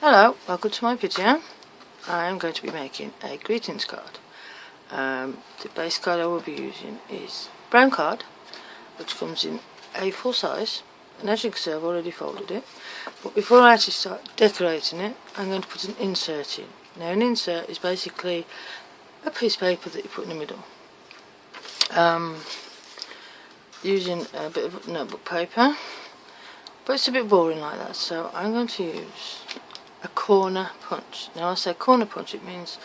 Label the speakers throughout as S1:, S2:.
S1: Hello, welcome to my video. I am going to be making a greetings card. The base card I will be using is brown card, which comes in A4 size, and as you can see I've already folded it. But before I actually start decorating it, I'm going to put an insert in. Now an insert is basically a piece of paper that you put in the middle. Using a bit of notebook paper, but it's a bit boring like that, so I'm going to use a corner punch. Now I say corner punch, it means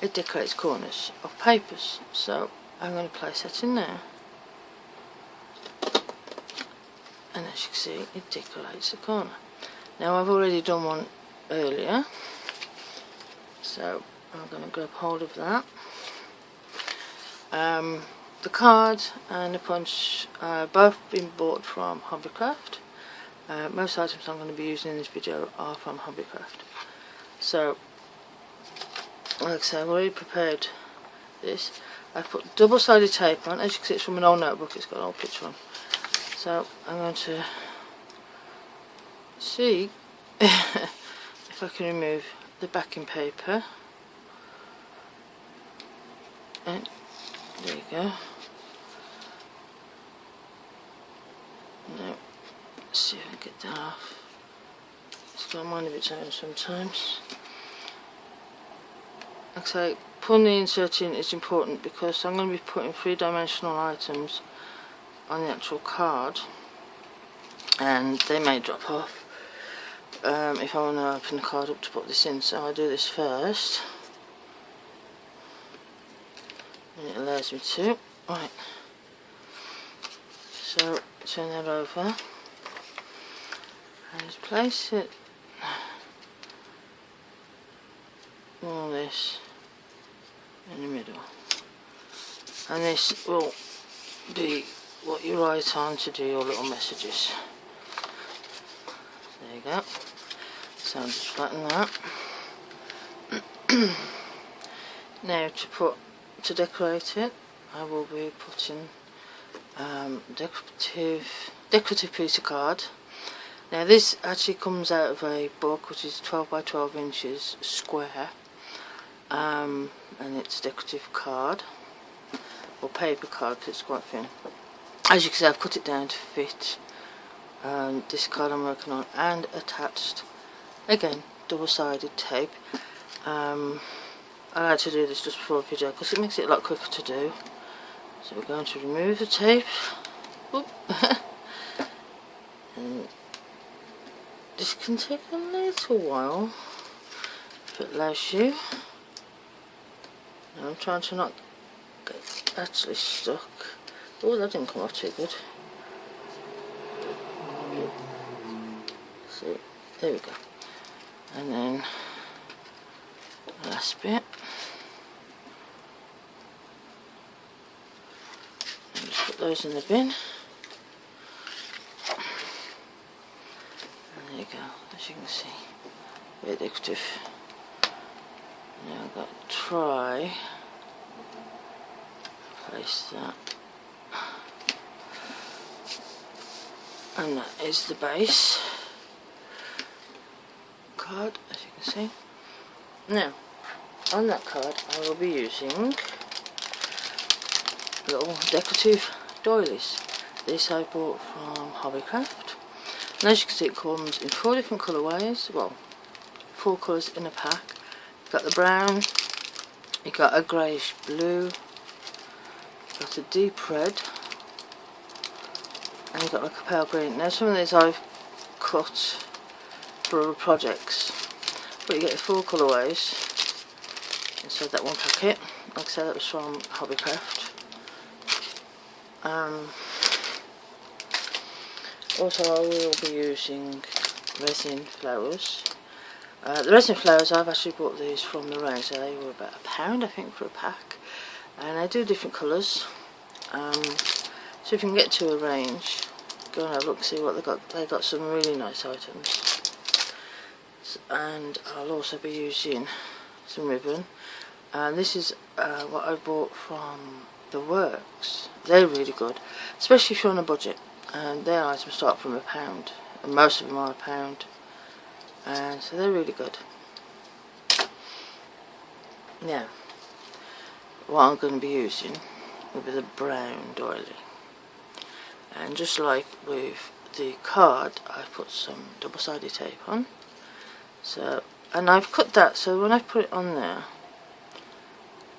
S1: it decorates corners of papers, so I'm going to place that in there, and as you can see it decorates the corner. Now I've already done one earlier, so I'm going to grab hold of that. The card and the punch both been bought from Hobbycraft. Most items I'm going to be using in this video are from Hobbycraft. So, like I say, I've already prepared this. I've put double-sided tape on. As you can see, it's from an old notebook, it's got an old picture on. So, I'm going to see if I can remove the backing paper. And there you go. Now, let's see if I can get that off. It's got a mind of its own sometimes. Like I say, putting the insert in is important because I'm going to be putting three-dimensional items on the actual card, and they may drop off if I want to open the card up to put this in. So I'll do this first, and it allows me to. Right. So turn that over and just place it more or less in the middle, and this will be what you write on to do your little messages. There you go. So I'll just flatten that. Now to decorate it, I will be putting decorative piece of card. Now this actually comes out of a book which is 12 by 12 inches square, and it's decorative card, or paper card because it's quite thin. As you can see, I've cut it down to fit this card I'm working on, and attached, again, double-sided tape. I like to do this just before a video because it makes it a lot quicker to do. So we're going to remove the tape. And this can take a little while if it allows you. Now I'm trying to not get actually stuck. Oh, that didn't come off too good. See, there we go. And then the last bit. And just put those in the bin. There you go, as you can see, very decorative. Now I've got to try place that, and that is the base card, as you can see. Now on that card I will be using little decorative doilies. This I bought from Hobbycraft. And as you can see, it comes in 4 different colourways, well, 4 colours in a pack. You've got the brown, you've got a greyish blue, you've got a deep red, and you've got like a pale green. Now some of these I've cut for other projects, but you get the 4 colourways inside that one packet. Like I said, that was from Hobbycraft. Also, I will be using resin flowers. The resin flowers, I've actually bought these from the range. They were about £1, I think, for a pack. And they do different colours. So if you can get to a range, go and have a look, see what they got. They got some really nice items. And I'll also be using some ribbon. And this is what I bought from the Works. They're really good, especially if you're on a budget. And their items start from £1, and most of them are £1. and so they're really good. Now, what I'm going to be using will be the brown doily, and just like with the card, I put some double-sided tape on. So, and I've cut that so when I put it on there,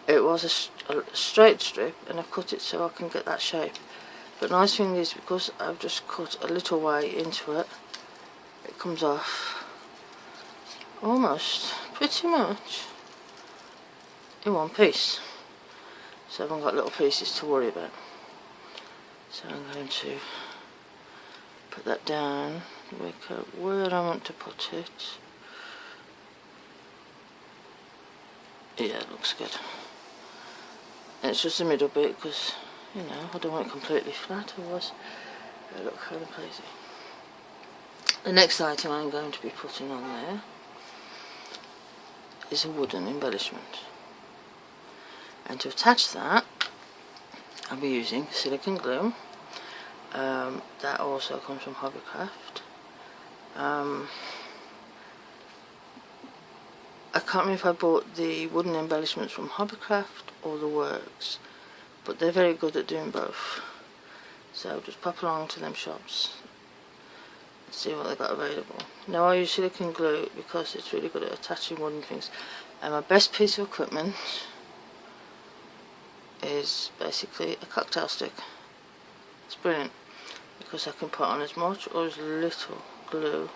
S1: it was a straight strip, and I've cut it so I can get that shape. But the nice thing is, because I've just cut a little way into it, it comes off almost pretty much in one piece. So I haven't got little pieces to worry about. So I'm going to put that down, work out where I want to put it. Yeah, it looks good. And it's just the middle bit because, you know, I don't want it completely flat, otherwise it'll look kind of crazy. The next item I'm going to be putting on there is a wooden embellishment. And to attach that, I'll be using silicone glue. That also comes from Hobbycraft. I can't remember if I bought the wooden embellishments from Hobbycraft or the Works, but they're very good at doing both. So just pop along to them shops and see what they've got available. Now I use silicone glue because it's really good at attaching wooden things, and my best piece of equipment is basically a cocktail stick. It's brilliant because I can put on as much or as little glue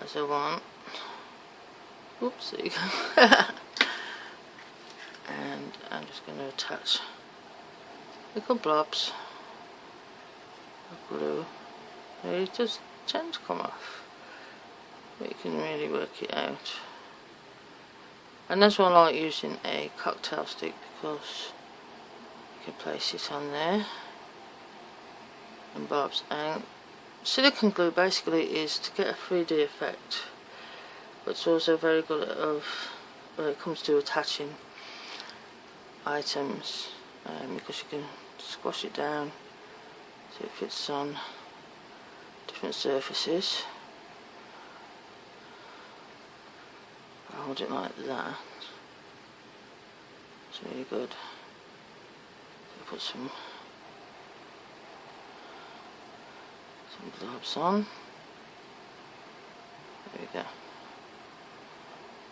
S1: as I want. Oops, there you go. And I'm just going to attach little blobs of glue. It does tend to come off, but you can really work it out. And that's why I like using a cocktail stick, because you can place it on there and bobs. And silicone glue basically is to get a 3D effect, but it's also very good at when it comes to attaching items, because you can squash it down so it fits on different surfaces. I hold it like that. It's really good. So put some globes on. There we go.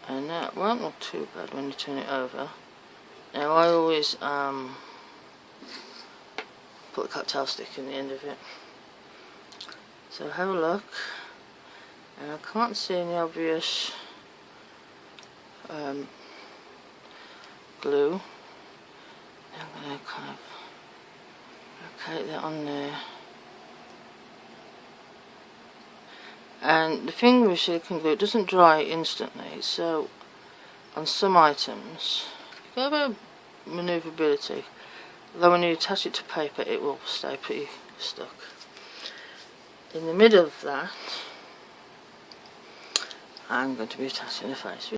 S1: And that won't look too bad when you turn it over. Now I always put a cocktail stick in the end of it. So have a look. And I can't see any obvious glue. I'm going to kind of locate that on there. And the thing with silicone glue, it doesn't dry instantly, so on some items you have a manoeuvrability, although when you attach it to paper it will stay pretty stuck. In the middle of that I'm going to be attaching the face.